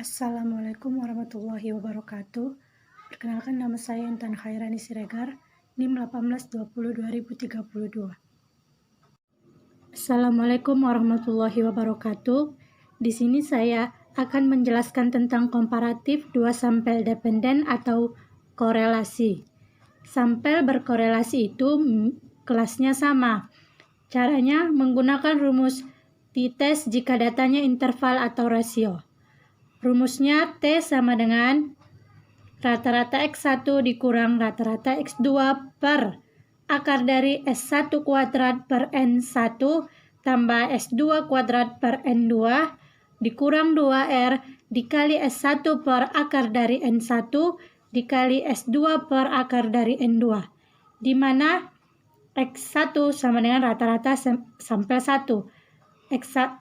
Assalamualaikum warahmatullahi wabarakatuh. Perkenalkan, nama saya Intan Khairani Siregar, NIM 1820-2032. Assalamualaikum warahmatullahi wabarakatuh. Di sini saya akan menjelaskan tentang komparatif dua sampel dependen atau korelasi. Sampel berkorelasi itu kelasnya sama. Caranya menggunakan rumus t-test jika datanya interval atau rasio. Rumusnya T sama dengan rata-rata X1 dikurang rata-rata X2 per akar dari S1 kuadrat per N1 tambah S2 kuadrat per N2 dikurang 2R dikali S1 per akar dari N1 dikali S2 per akar dari N2, di mana X1 sama dengan rata-rata sampel 1,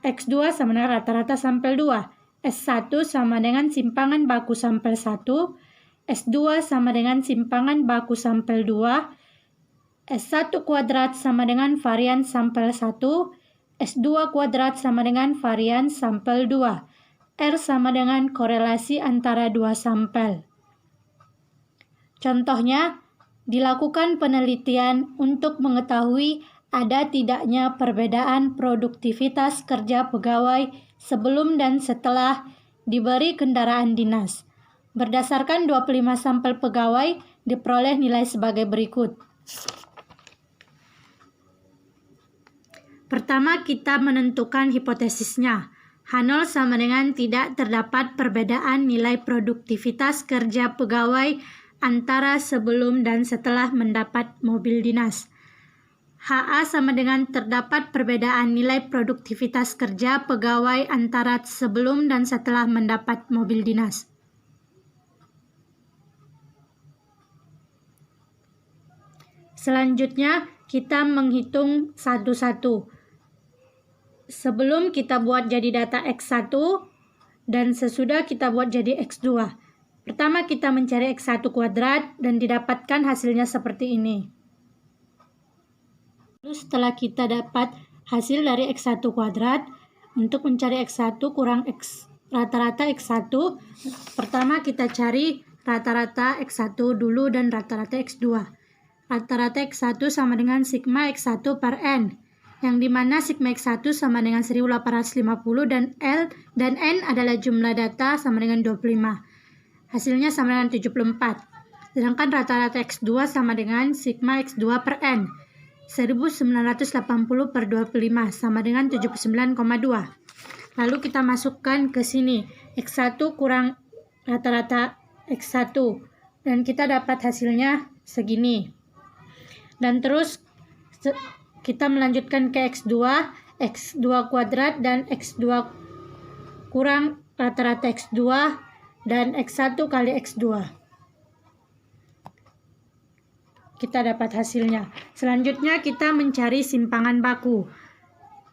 X2 sama dengan rata-rata sampel 2, S1 sama dengan simpangan baku sampel 1, S2 sama dengan simpangan baku sampel 2, S1 kuadrat sama dengan varian sampel 1, S2 kuadrat sama dengan varian sampel 2. R sama dengan korelasi antara dua sampel. Contohnya, dilakukan penelitian untuk mengetahui ada tidaknya perbedaan produktivitas kerja pegawai sebelum dan setelah diberi kendaraan dinas. Berdasarkan 25 sampel pegawai, diperoleh nilai sebagai berikut. Pertama, kita menentukan hipotesisnya. H0 sama dengan tidak terdapat perbedaan nilai produktivitas kerja pegawai antara sebelum dan setelah mendapat mobil dinas. HA sama dengan terdapat perbedaan nilai produktivitas kerja pegawai antara sebelum dan setelah mendapat mobil dinas. Selanjutnya, kita menghitung satu-satu. Sebelum kita buat jadi data X1 dan sesudah kita buat jadi X2. Pertama, kita mencari X1 kuadrat dan didapatkan hasilnya seperti ini. Lalu setelah kita dapat hasil dari X1 kuadrat, untuk mencari X1 kurang rata-rata X1, pertama kita cari rata-rata X1 dulu dan rata-rata X2. Rata-rata X1 sama dengan sigma X1 per N, yang dimana sigma X1 sama dengan 1850 dan L dan N adalah jumlah data sama dengan 25. Hasilnya sama dengan 74. Sedangkan rata-rata X2 sama dengan sigma X2 per N, 1980 per 25 sama dengan 79,2. Lalu kita masukkan ke sini X1 kurang rata-rata X1 dan kita dapat hasilnya segini. Dan terus kita melanjutkan ke X2, X2 kuadrat dan X2 kurang rata-rata X2 dan X1 kali X2. Kita dapat hasilnya. Selanjutnya kita mencari simpangan baku.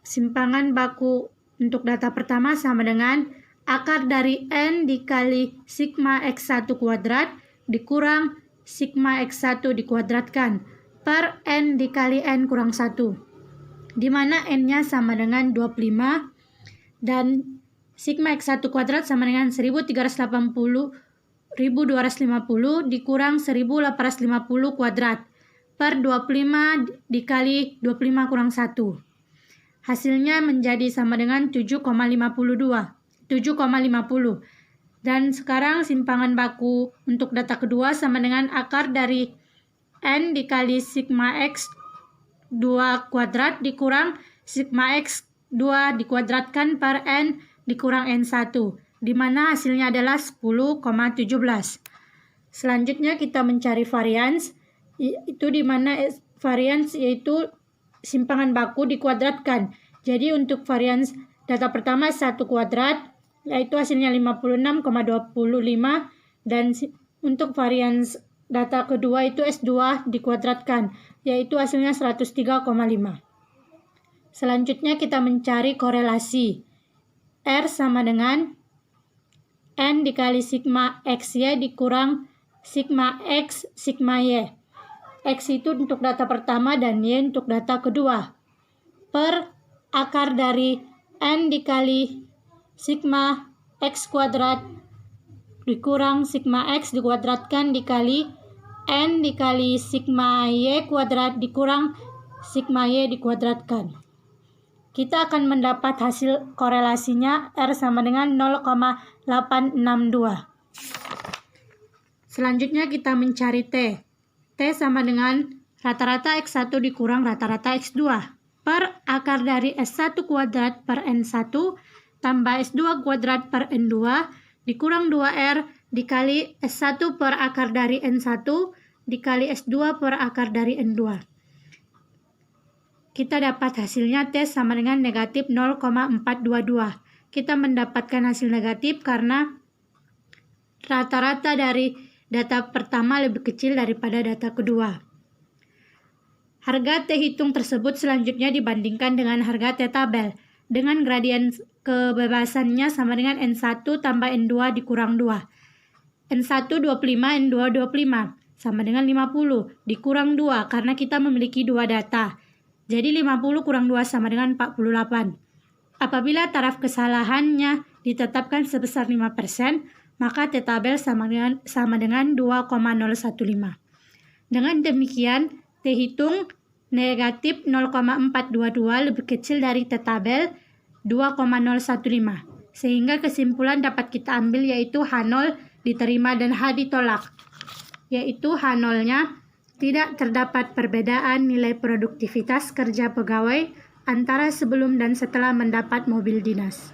Simpangan baku untuk data pertama sama dengan akar dari N dikali sigma X1 kuadrat dikurang sigma X1 dikuadratkan per N dikali N kurang 1, di mana N-nya sama dengan 25 dan sigma X1 kuadrat sama dengan 1250 dikurang 1850 kuadrat per 25 dikali 25 kurang 1. Hasilnya menjadi sama dengan 7,50. Dan sekarang simpangan baku untuk data kedua sama dengan akar dari N dikali sigma X2 kuadrat dikurang sigma X2 dikuadratkan per N dikurang N1, di mana hasilnya adalah 10,17. Selanjutnya kita mencari varians, itu di mana varians yaitu simpangan baku dikuadratkan. Jadi untuk varians data pertama 1 kuadrat, yaitu hasilnya 56,25, dan untuk varians data kedua itu S2 dikuadratkan, yaitu hasilnya 103,5. Selanjutnya kita mencari korelasi. R sama dengan N dikali sigma XY dikurang sigma X sigma Y. X itu untuk data pertama dan Y untuk data kedua. Per akar dari N dikali sigma X kuadrat dikurang sigma X dikuadratkan dikali N dikali sigma Y kuadrat dikurang sigma Y dikuadratkan. Kita akan mendapat hasil korelasinya R sama dengan 0,862. Selanjutnya kita mencari T. T sama dengan rata-rata X1 dikurang rata-rata X2 per akar dari S1 kuadrat per N1 tambah S2 kuadrat per N2 dikurang 2R dikali S1 per akar dari N1 dikali S2 per akar dari N2. Kita dapat hasilnya T sama dengan negatif 0,422. Kita mendapatkan hasil negatif karena rata-rata dari data pertama lebih kecil daripada data kedua. Harga T hitung tersebut selanjutnya dibandingkan dengan harga T tabel dengan gradien kebebasannya sama dengan N1 tambah N2 dikurang 2. N1 25, N2 25 sama dengan 50 dikurang 2 karena kita memiliki dua data. Jadi 50 kurang 2 sama dengan 48. Apabila taraf kesalahannya ditetapkan sebesar 5%, maka T tabel sama dengan 2,015. Dengan demikian, T hitung negatif 0,422 lebih kecil dari T tabel 2,015. Sehingga kesimpulan dapat kita ambil yaitu H0 diterima dan H ditolak. Yaitu H0-nya tidak terdapat perbedaan nilai produktivitas kerja pegawai antara sebelum dan setelah mendapat mobil dinas.